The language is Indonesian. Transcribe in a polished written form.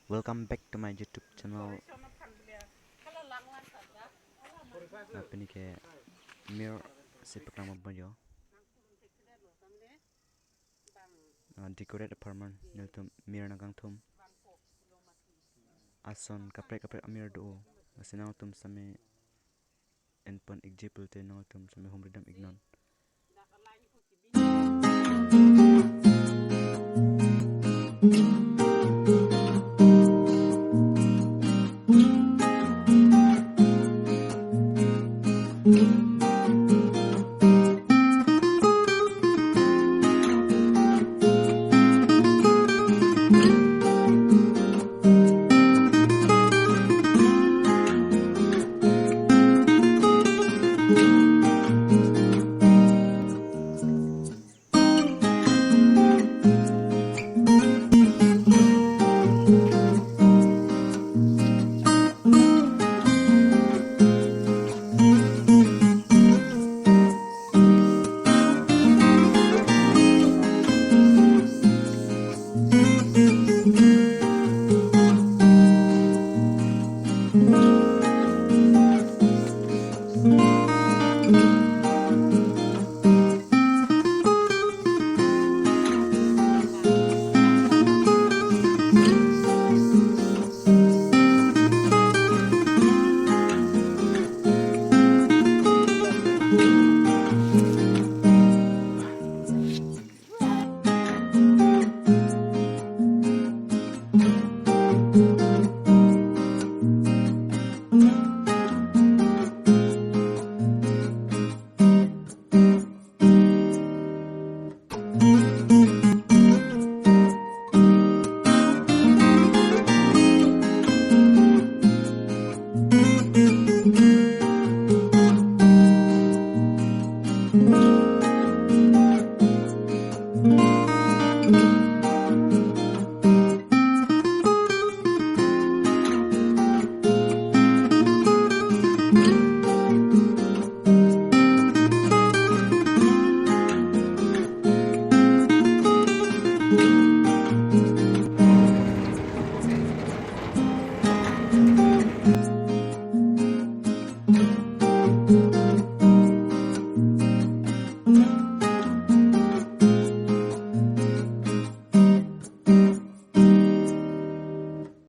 Welcome back to my YouTube channel. Apa ni ke mirror si program apa jo? Decorate apharman niltum mirror nagang tum. Ason kapre amir do. Masinang tum sami enpon example te nang tum sami home redam ignon.